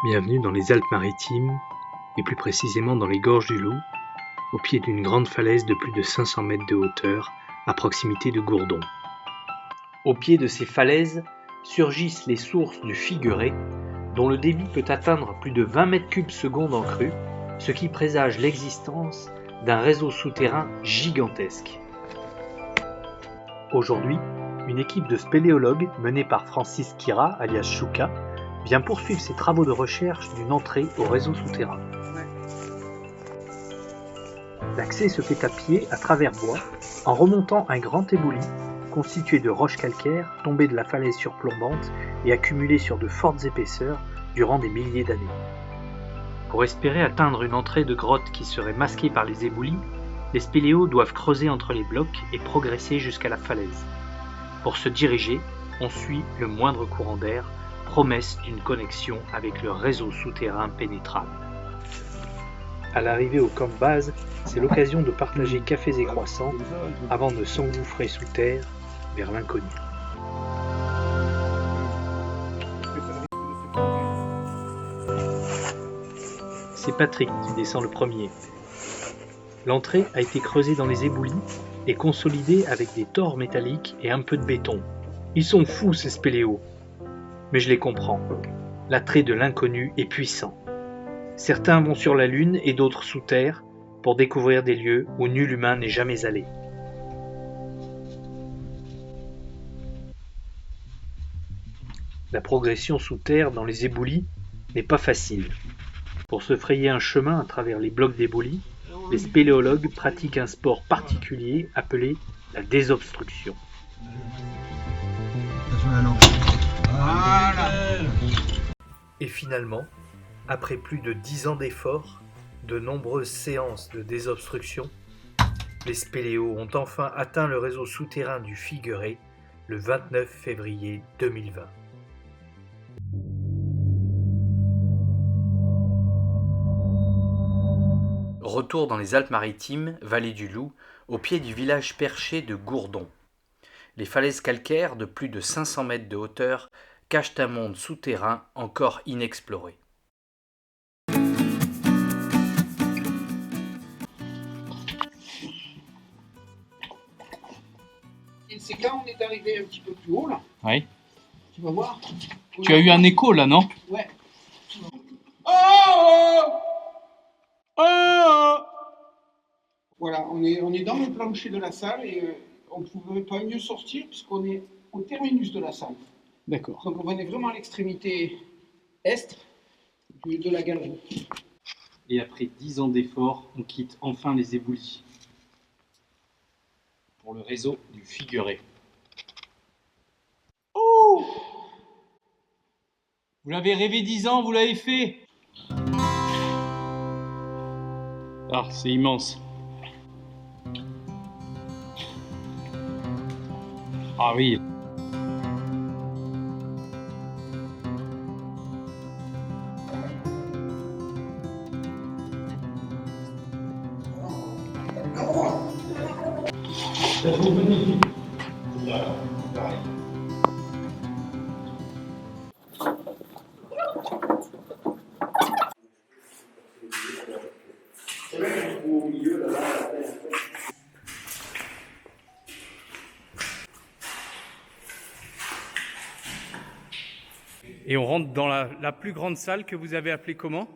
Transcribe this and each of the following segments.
Bienvenue dans les Alpes-Maritimes, et plus précisément dans les gorges du Loup, au pied d'une grande falaise de plus de 500 mètres de hauteur, à proximité de Gourdon. Au pied de ces falaises surgissent les sources du Figuret, dont le débit peut atteindre plus de 20 mètres cubes secondes en crue, ce qui présage l'existence d'un réseau souterrain gigantesque. Aujourd'hui, une équipe de spéléologues menée par Francis Kira, alias Chouka, vient poursuivre ses travaux de recherche d'une entrée au réseau souterrain. L'accès se fait à pied à travers bois, en remontant un grand éboulis constitué de roches calcaires tombées de la falaise surplombante et accumulées sur de fortes épaisseurs durant des milliers d'années. Pour espérer atteindre une entrée de grotte qui serait masquée par les éboulis, les spéléos doivent creuser entre les blocs et progresser jusqu'à la falaise. Pour se diriger, on suit le moindre courant d'air, promesse d'une connexion avec le réseau souterrain pénétrable. À l'arrivée au camp base, c'est l'occasion de partager cafés et croissants avant de s'engouffrer sous terre vers l'inconnu. C'est Patrick qui descend le premier. L'entrée a été creusée dans les éboulis et consolidée avec des tores métalliques et un peu de béton. Ils sont fous ces spéléos. Mais je les comprends. L'attrait de l'inconnu est puissant. Certains vont sur la Lune et d'autres sous terre pour découvrir des lieux où nul humain n'est jamais allé. La progression sous terre dans les éboulis n'est pas facile. Pour se frayer un chemin à travers les blocs d'éboulis, les spéléologues pratiquent un sport particulier appelé la désobstruction. Voilà. Et finalement, après plus de 10 ans d'efforts, de nombreuses séances de désobstruction, les spéléos ont enfin atteint le réseau souterrain du Figuret le 29 février 2020. Retour dans les Alpes-Maritimes, vallée du Loup, au pied du village perché de Gourdon. Les falaises calcaires de plus de 500 mètres de hauteur cachent un monde souterrain encore inexploré. Et c'est quand on est arrivé un petit peu plus haut là. Oui. Tu vas voir. Tu as eu un écho là, non? Ouais. Oh, oh voilà, on est dans le plancher de la salle et on ne pouvait pas mieux sortir puisqu'on est au terminus de la salle. D'accord. Donc on est vraiment à l'extrémité est de la galerie. Et après 10 ans d'efforts, on quitte enfin les éboulis pour le réseau du Figuret. Oh! Vous l'avez rêvé 10 ans, vous l'avez fait! Ah, c'est immense. Ah oui. Et on rentre dans la plus grande salle que vous avez appelée comment?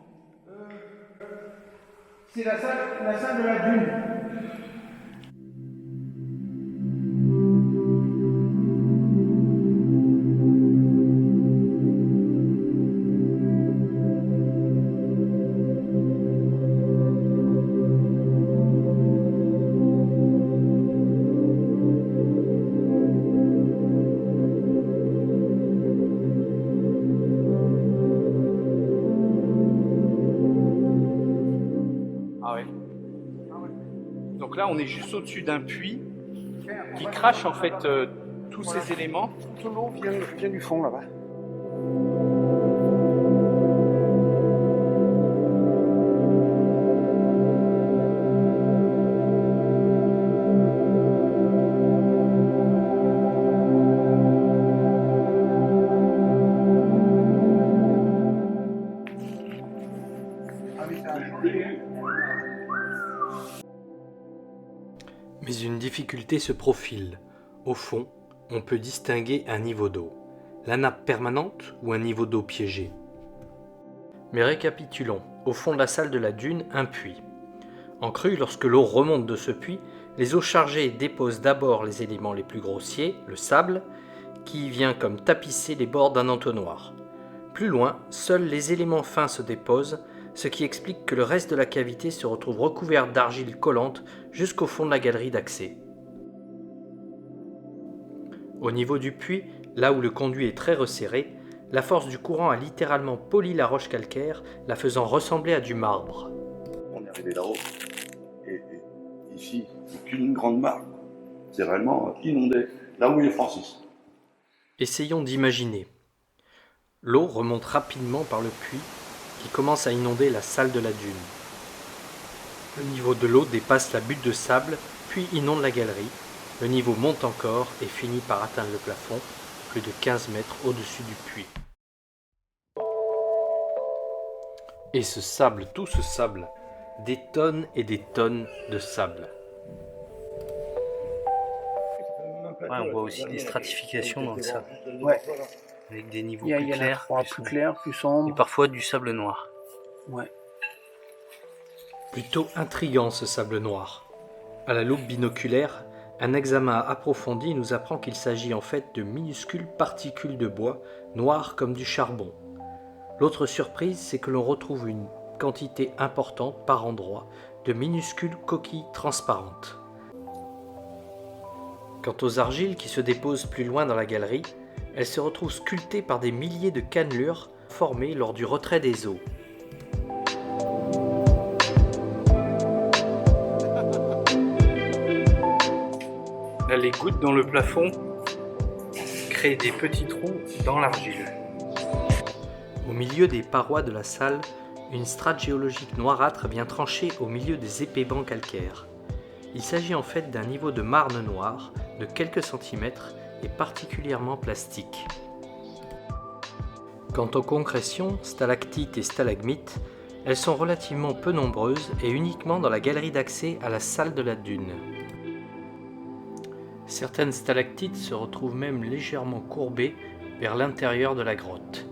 C'est la salle de la dune. Ah ouais. Donc là, on est juste au-dessus d'un puits qui crache en fait tous ces éléments. Tout l'eau vient du fond là-bas. difficulté se profile. Au fond, on peut distinguer un niveau d'eau. La nappe permanente ou un niveau d'eau piégé? Mais récapitulons. Au fond de la salle de la dune, un puits. En crue, lorsque l'eau remonte de ce puits, les eaux chargées déposent d'abord les éléments les plus grossiers, le sable, qui vient comme tapisser les bords d'un entonnoir. Plus loin, seuls les éléments fins se déposent, ce qui explique que le reste de la cavité se retrouve recouvert d'argile collante jusqu'au fond de la galerie d'accès. Au niveau du puits, là où le conduit est très resserré, la force du courant a littéralement poli la roche calcaire, la faisant ressembler à du marbre. On est arrivé là-haut, et ici, il n'y a qu'une grande mare. C'est réellement inondé, là où est Francis. Essayons d'imaginer. L'eau remonte rapidement par le puits qui commence à inonder la salle de la dune. Le niveau de l'eau dépasse la butte de sable, puis inonde la galerie. Le niveau monte encore et finit par atteindre le plafond, plus de 15 mètres au-dessus du puits. Et ce sable, tout ce sable, des tonnes et des tonnes de sable. Ouais, on voit aussi des stratifications dans le sable, Ouais. avec des niveaux Il y plus en a clairs, trois, plus clair, plus sombre. et parfois du sable noir. Ouais. Plutôt intriguant ce sable noir. À la loupe binoculaire, un examen approfondi nous apprend qu'il s'agit en fait de minuscules particules de bois, noires comme du charbon. L'autre surprise, c'est que l'on retrouve une quantité importante par endroits de minuscules coquilles transparentes. Quant aux argiles qui se déposent plus loin dans la galerie, elles se retrouvent sculptées par des milliers de cannelures formées lors du retrait des eaux. Là, les gouttes dans le plafond créent des petits trous dans l'argile. Au milieu des parois de la salle, une strate géologique noirâtre vient trancher au milieu des épais bancs calcaires. Il s'agit en fait d'un niveau de marne noire de quelques centimètres et particulièrement plastique. Quant aux concrétions, stalactites et stalagmites, elles sont relativement peu nombreuses et uniquement dans la galerie d'accès à la salle de la dune. Certaines stalactites se retrouvent même légèrement courbées vers l'intérieur de la grotte.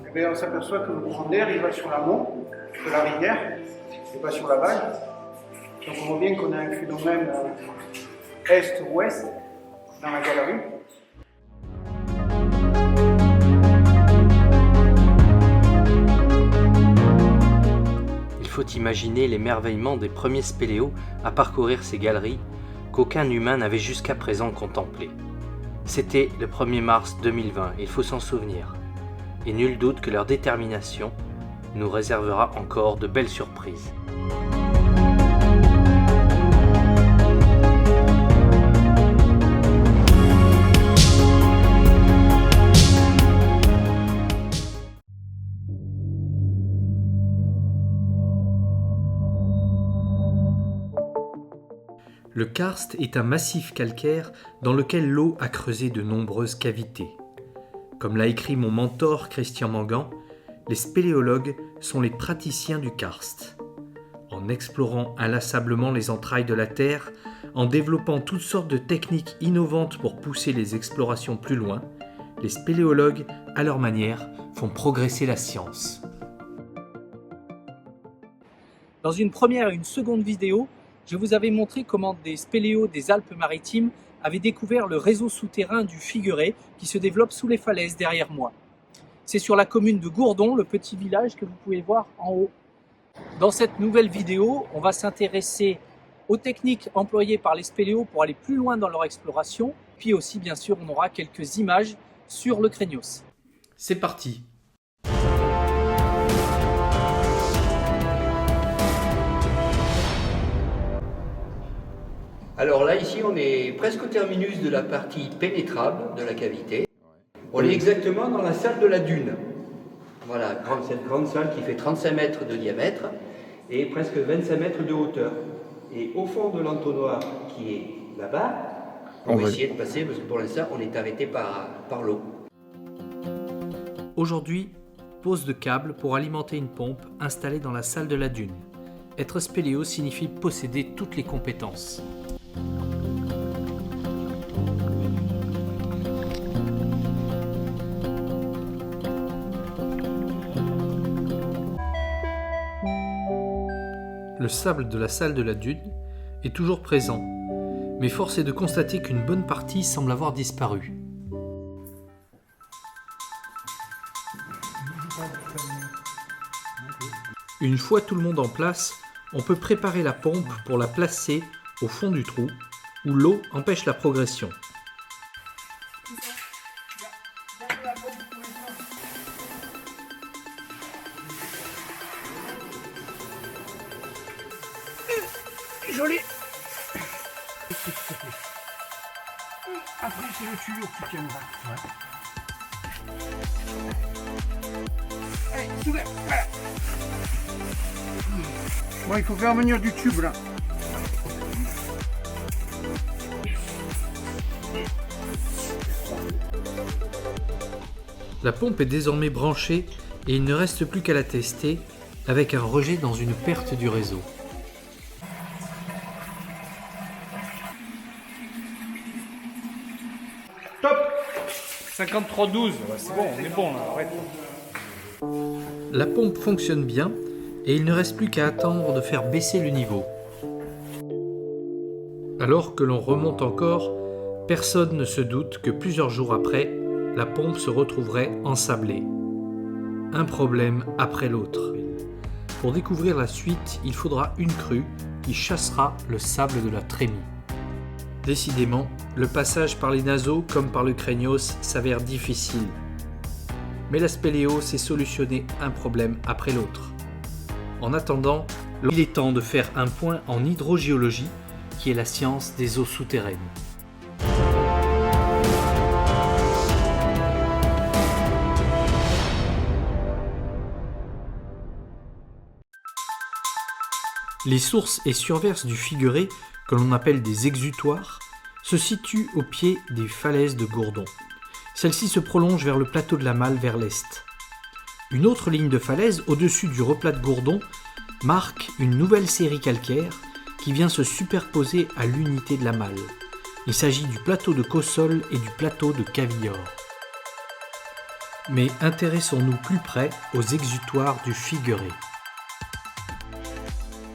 Eh bien, on s'aperçoit que le courant d'air, il va sur l'amont de la rivière, et pas sur la vague. Donc on voit bien qu'on a un phénomène est-ouest dans la galerie. Il faut imaginer l'émerveillement des premiers spéléos à parcourir ces galeries qu'aucun humain n'avait jusqu'à présent contemplées. C'était le 1er mars 2020, il faut s'en souvenir. Et nul doute que leur détermination nous réservera encore de belles surprises. Le karst est un massif calcaire dans lequel l'eau a creusé de nombreuses cavités. Comme l'a écrit mon mentor Christian Mangan, les spéléologues sont les praticiens du karst. En explorant inlassablement les entrailles de la Terre, en développant toutes sortes de techniques innovantes pour pousser les explorations plus loin, les spéléologues, à leur manière, font progresser la science. Dans une première et une seconde vidéo, je vous avais montré comment des spéléos des Alpes-Maritimes avaient découvert le réseau souterrain du Figueret qui se développe sous les falaises derrière moi. C'est sur la commune de Gourdon, le petit village que vous pouvez voir en haut. Dans cette nouvelle vidéo, on va s'intéresser aux techniques employées par les spéléos pour aller plus loin dans leur exploration, puis aussi bien sûr on aura quelques images sur le Craignos. C'est parti! Alors là, ici, on est presque au terminus de la partie pénétrable de la cavité. On est exactement dans la salle de la dune. Voilà, cette grande salle qui fait 35 mètres de diamètre et presque 25 mètres de hauteur. Et au fond de l'entonnoir qui est là-bas, on va essayer de passer parce que pour l'instant, on est arrêté par l'eau. Aujourd'hui, pose de câble pour alimenter une pompe installée dans la salle de la dune. Être spéléo signifie posséder toutes les compétences. le sable de la salle de la dune est toujours présent, mais force est de constater qu'une bonne partie semble avoir disparu. Une fois tout le monde en place, on peut préparer la pompe pour la placer au fond du trou où l'eau empêche la progression. Joli. Après, c'est le tuyau qui tiendra. Allez, soulève. Voilà. Bon, il faut faire venir du tube là. La pompe est désormais branchée et il ne reste plus qu'à la tester avec un rejet dans une perte du réseau. Top 53,12, c'est bon, on est bon là, arrête. La pompe fonctionne bien et il ne reste plus qu'à attendre de faire baisser le niveau. Alors que l'on remonte encore, personne ne se doute que plusieurs jours après, la pompe se retrouverait ensablée. Un problème après l'autre. Pour découvrir la suite, il faudra une crue qui chassera le sable de la trémie. Décidément, le passage par les naseaux comme par le craignos s'avère difficile. Mais la spéléo sait solutionner un problème après l'autre. En attendant, il est temps de faire un point en hydrogéologie, qui est la science des eaux souterraines. Les sources et surverses du Figueré, que l'on appelle des exutoires, se situent au pied des falaises de Gourdon. Celle-ci se prolonge vers le plateau de la Malle vers l'est. Une autre ligne de falaise au-dessus du replat de Gourdon marque une nouvelle série calcaire qui vient se superposer à l'unité de la Malle. Il s'agit du plateau de Cossol et du plateau de Cavillor. Mais intéressons-nous plus près aux exutoires du Figueré.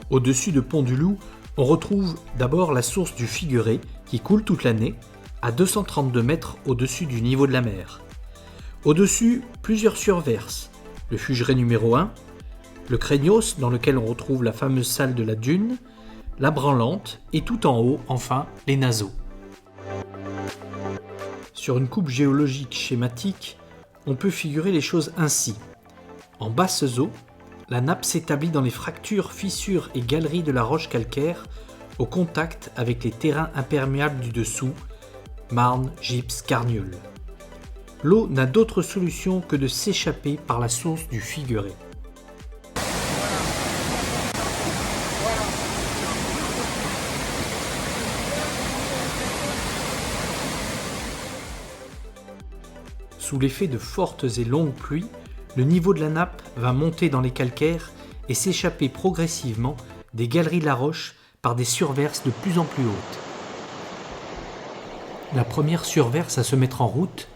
Au-dessus de Pont-du-Loup, on retrouve d'abord la source du Figueré qui coule toute l'année à 232 mètres au-dessus du niveau de la mer. Au-dessus, plusieurs surverses, le Fugeret numéro 1, le Craignos dans lequel on retrouve la fameuse salle de la dune, la Branlante et tout en haut, enfin, les naseaux. Sur une coupe géologique schématique, on peut figurer les choses ainsi. En basses eaux, la nappe s'établit dans les fractures, fissures et galeries de la roche calcaire au contact avec les terrains imperméables du dessous, marne, gypse, carniole. L'eau n'a d'autre solution que de s'échapper par la source du Figueré. Sous l'effet de fortes et longues pluies, le niveau de la nappe va monter dans les calcaires et s'échapper progressivement des galeries de la roche par des surverses de plus en plus hautes. La première surverse à se mettre en route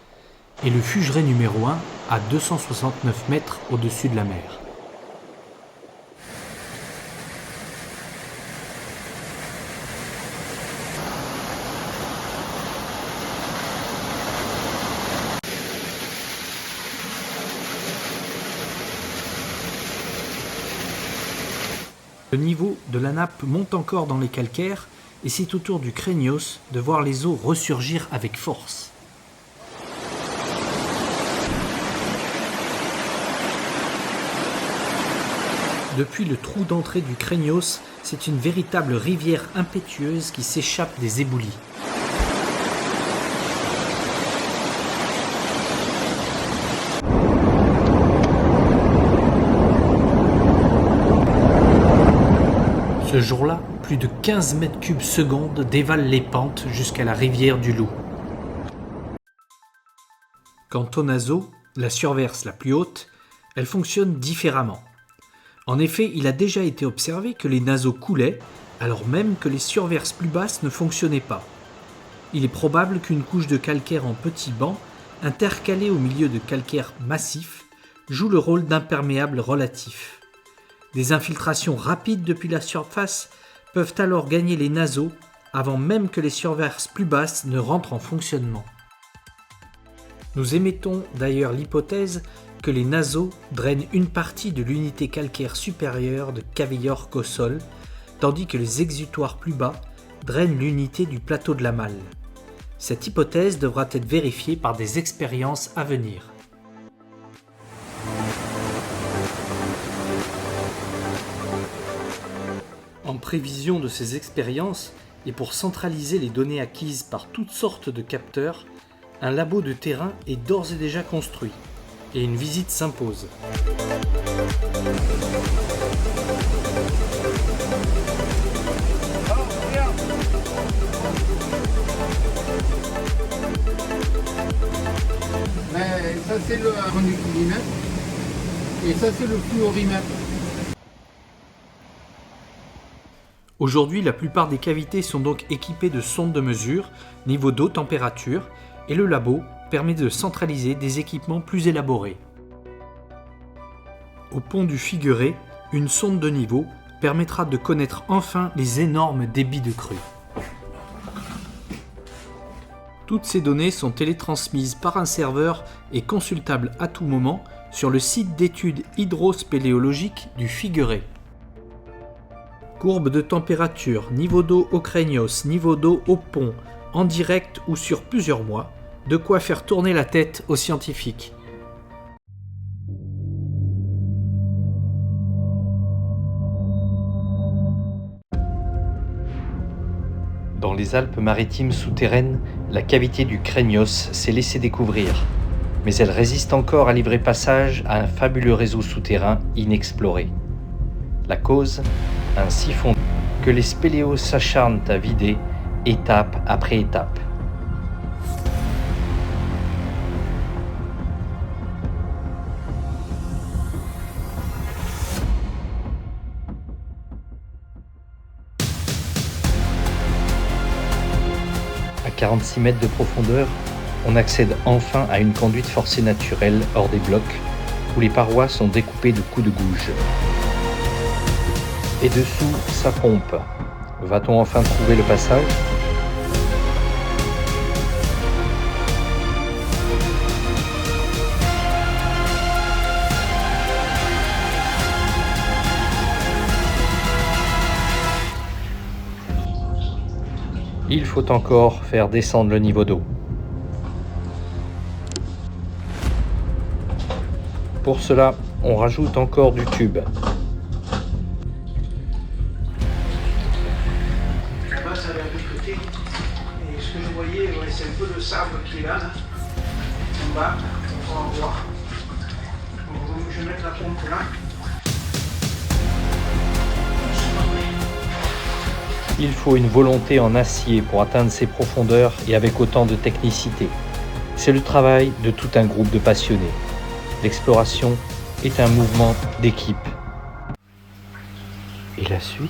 est le Fugeret numéro 1 à 269 mètres au-dessus de la mer. Le niveau de la nappe monte encore dans les calcaires et c'est au tour du Craignos de voir les eaux ressurgir avec force. Depuis le trou d'entrée du Craignos, c'est une véritable rivière impétueuse qui s'échappe des éboulis. Ce jour-là, plus de 15 mètres cubes secondes dévalent les pentes jusqu'à la rivière du Loup. Quant au naseau, la surverse la plus haute, elle fonctionne différemment. En effet, il a déjà été observé que les naseaux coulaient, alors même que les surverses plus basses ne fonctionnaient pas. Il est probable qu'une couche de calcaire en petits bancs, intercalée au milieu de calcaire massif, joue le rôle d'imperméable relatif. Des infiltrations rapides depuis la surface peuvent alors gagner les naseaux avant même que les surfaces plus basses ne rentrent en fonctionnement. Nous émettons d'ailleurs l'hypothèse que les naseaux drainent une partie de l'unité calcaire supérieure de Cavillorque au sol, tandis que les exutoires plus bas drainent l'unité du plateau de la malle. Cette hypothèse devra être vérifiée par des expériences à venir. En prévision de ces expériences, et pour centraliser les données acquises par toutes sortes de capteurs, un labo de terrain est d'ores et déjà construit, et une visite s'impose. Mais ça c'est le conductilimètre et ça c'est le fluorimètre. Aujourd'hui, la plupart des cavités sont donc équipées de sondes de mesure, niveau d'eau, température, et le labo permet de centraliser des équipements plus élaborés. Au pont du Figuret, une sonde de niveau permettra de connaître enfin les énormes débits de crue. Toutes ces données sont télétransmises par un serveur et consultables à tout moment sur le site d'études hydrospéléologiques du Figuret. Courbe de température, niveau d'eau au Craignos, niveau d'eau au pont, en direct ou sur plusieurs mois, de quoi faire tourner la tête aux scientifiques. Dans les Alpes-Maritimes souterraines, la cavité du Craignos s'est laissée découvrir, mais elle résiste encore à livrer passage à un fabuleux réseau souterrain inexploré. La cause ? Un siphon que les spéléos s'acharnent à vider, étape après étape. À 46 mètres de profondeur, on accède enfin à une conduite forcée naturelle hors des blocs, où les parois sont découpées de coups de gouge. Et dessous, ça pompe. Va-t-on enfin trouver le passage ? Il faut encore faire descendre le niveau d'eau. Pour cela, on rajoute encore du tube. Ça va de côté. Et ce que je voyais, c'est un peu le sable qui est là, en bas, on va en voir. Donc, je vais mettre la pompe là. Il faut une volonté en acier pour atteindre ces profondeurs et avec autant de technicité. C'est le travail de tout un groupe de passionnés. L'exploration est un mouvement d'équipe. Et la suite ?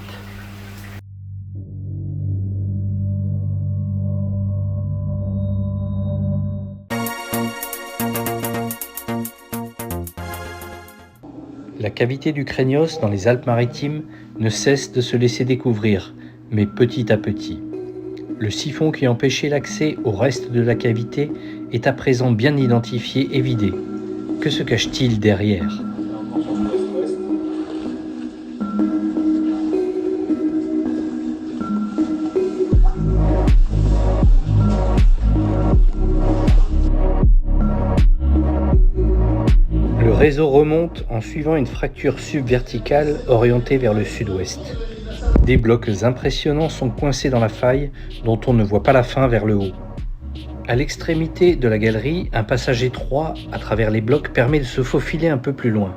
La cavité du Craignos dans les Alpes-Maritimes ne cesse de se laisser découvrir, mais petit à petit. Le siphon qui empêchait l'accès au reste de la cavité est à présent bien identifié et vidé. Que se cache-t-il derrière ? Le réseau remonte en suivant une fracture subverticale orientée vers le sud-ouest. Des blocs impressionnants sont coincés dans la faille dont on ne voit pas la fin vers le haut. À l'extrémité de la galerie, un passage étroit à travers les blocs permet de se faufiler un peu plus loin.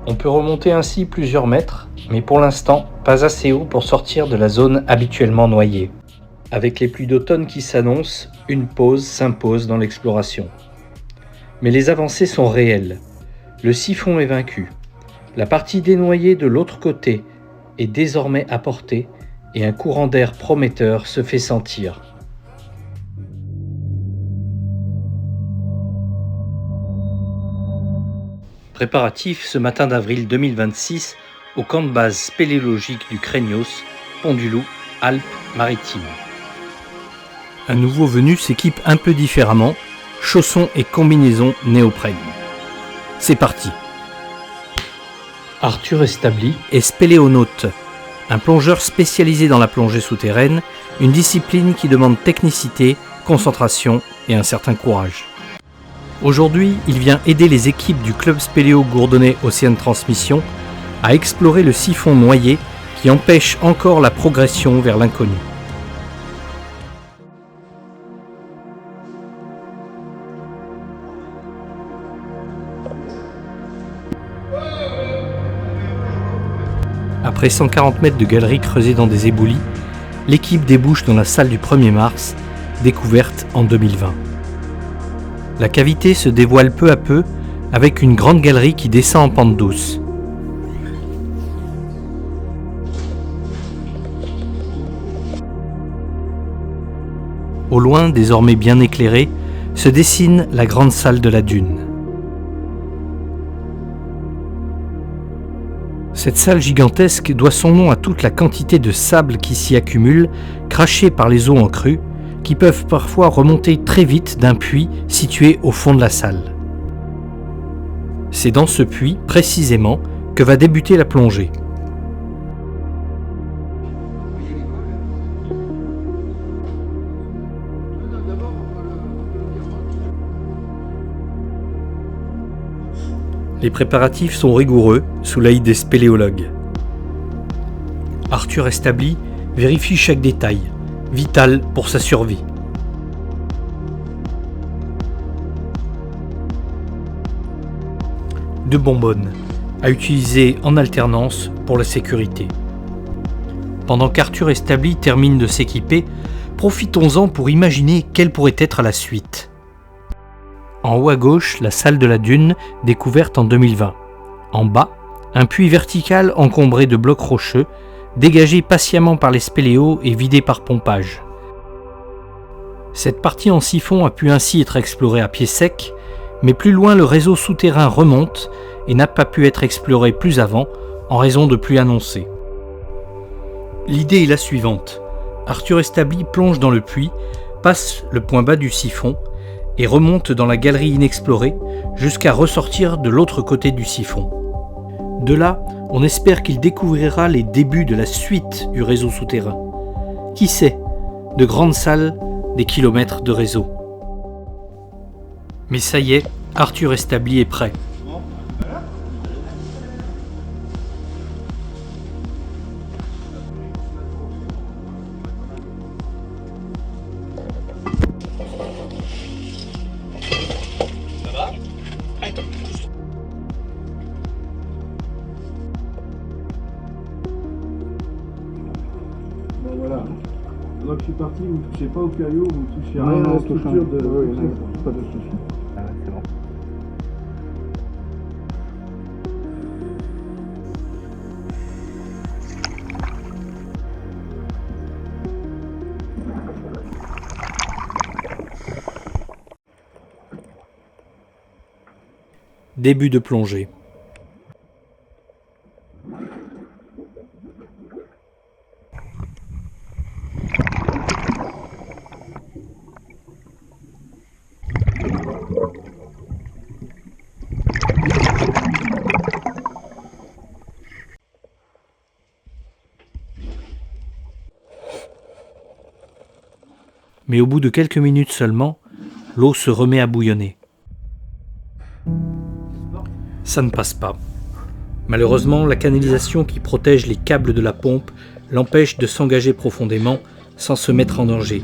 On peut remonter ainsi plusieurs mètres, mais pour l'instant, pas assez haut pour sortir de la zone habituellement noyée. Avec les pluies d'automne qui s'annoncent, une pause s'impose dans l'exploration. Mais les avancées sont réelles. Le siphon est vaincu. La partie dénoyée de l'autre côté est désormais à portée et un courant d'air prometteur se fait sentir. Préparatifs ce matin d'avril 2026 au camp de base spéléologique du Craignos, Pont du Loup, Alpes-Maritimes. Un nouveau venu s'équipe un peu différemment, chaussons et combinaisons néoprène. C'est parti. Arthur Establi est spéléonaute, un plongeur spécialisé dans la plongée souterraine, une discipline qui demande technicité, concentration et un certain courage. Aujourd'hui, il vient aider les équipes du club spéléo Gourdonnais Océan Transmission à explorer le siphon noyé qui empêche encore la progression vers l'inconnu. Après 140 mètres de galerie creusée dans des éboulis, l'équipe débouche dans la salle du 1er mars, découverte en 2020. La cavité se dévoile peu à peu avec une grande galerie qui descend en pente douce. Au loin, désormais bien éclairée, se dessine la grande salle de la dune. Cette salle gigantesque doit son nom à toute la quantité de sable qui s'y accumule, craché par les eaux en crue, qui peuvent parfois remonter très vite d'un puits situé au fond de la salle. C'est dans ce puits, précisément, que va débuter la plongée. Les préparatifs sont rigoureux, sous l'œil des spéléologues. Arthur Establi vérifie chaque détail, vital pour sa survie. Deux bonbonnes, à utiliser en alternance pour la sécurité. Pendant qu'Arthur Establi termine de s'équiper, profitons-en pour imaginer quelle pourrait être la suite. En haut à gauche, la salle de la dune, découverte en 2020. En bas, un puits vertical encombré de blocs rocheux, dégagé patiemment par les spéléos et vidé par pompage. Cette partie en siphon a pu ainsi être explorée à pied sec, mais plus loin le réseau souterrain remonte et n'a pas pu être exploré plus avant en raison de pluies annoncées. L'idée est la suivante. Arthur Establi plonge dans le puits, passe le point bas du siphon et remonte dans la galerie inexplorée jusqu'à ressortir de l'autre côté du siphon. De là, on espère qu'il découvrira les débuts de la suite du réseau souterrain. Qui sait, de grandes salles, des kilomètres de réseau. Mais ça y est, Arthur Establi est prêt. Voilà. Donc je suis parti, vous ne touchez pas au caillou, vous ne touchez rien à la structure de... pas de souci. C'est bon. Début de plongée. Mais au bout de quelques minutes seulement, l'eau se remet à bouillonner. Ça ne passe pas. Malheureusement, la canalisation qui protège les câbles de la pompe l'empêche de s'engager profondément sans se mettre en danger.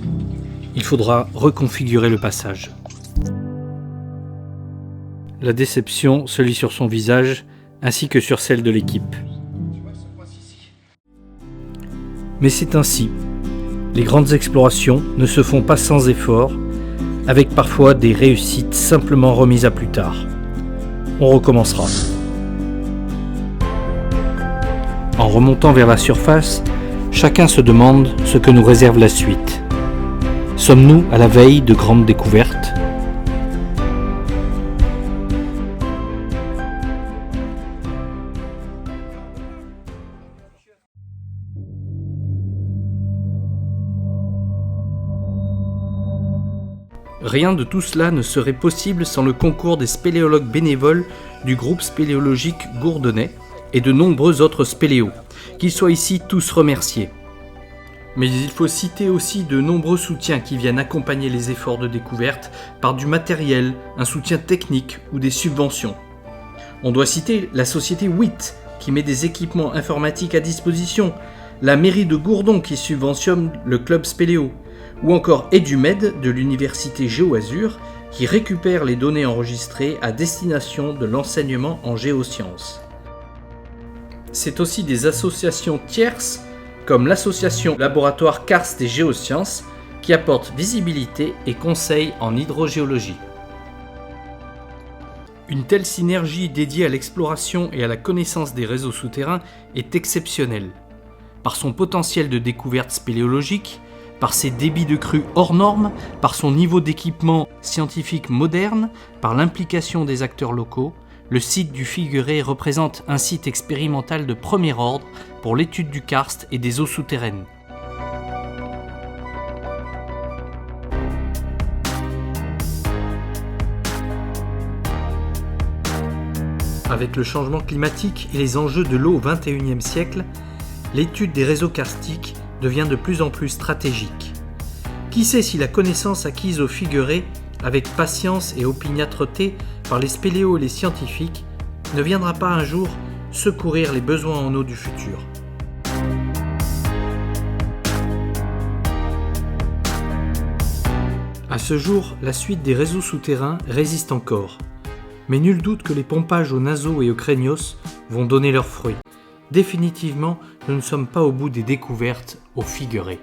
Il faudra reconfigurer le passage. La déception se lit sur son visage ainsi que sur celle de l'équipe. Mais c'est ainsi. Les grandes explorations ne se font pas sans effort, avec parfois des réussites simplement remises à plus tard. On recommencera. En remontant vers la surface, chacun se demande ce que nous réserve la suite. Sommes-nous à la veille de grandes découvertes ? Rien de tout cela ne serait possible sans le concours des spéléologues bénévoles du groupe spéléologique gourdonnais et de nombreux autres spéléos, qu'ils soient ici tous remerciés. Mais il faut citer aussi de nombreux soutiens qui viennent accompagner les efforts de découverte par du matériel, un soutien technique ou des subventions. On doit citer la société WIT qui met des équipements informatiques à disposition, la mairie de Gourdon qui subventionne le club spéléo, ou encore EduMed de l'université GéoAzur qui récupère les données enregistrées à destination de l'enseignement en géosciences. C'est aussi des associations tierces comme l'association Laboratoire Karst des Géosciences qui apporte visibilité et conseils en hydrogéologie. Une telle synergie dédiée à l'exploration et à la connaissance des réseaux souterrains est exceptionnelle. Par son potentiel de découverte spéléologique, par ses débits de crue hors normes, par son niveau d'équipement scientifique moderne, par l'implication des acteurs locaux, le site du Figueré représente un site expérimental de premier ordre pour l'étude du karst et des eaux souterraines. Avec le changement climatique et les enjeux de l'eau au XXIe siècle, l'étude des réseaux karstiques devient de plus en plus stratégique. Qui sait si la connaissance acquise au Figueré, avec patience et opiniâtreté par les spéléos et les scientifiques, ne viendra pas un jour secourir les besoins en eau du futur. À ce jour, la suite des réseaux souterrains résiste encore. Mais nul doute que les pompages aux naseaux et aux craignos vont donner leurs fruits. Définitivement, nous ne sommes pas au bout des découvertes au Figueré.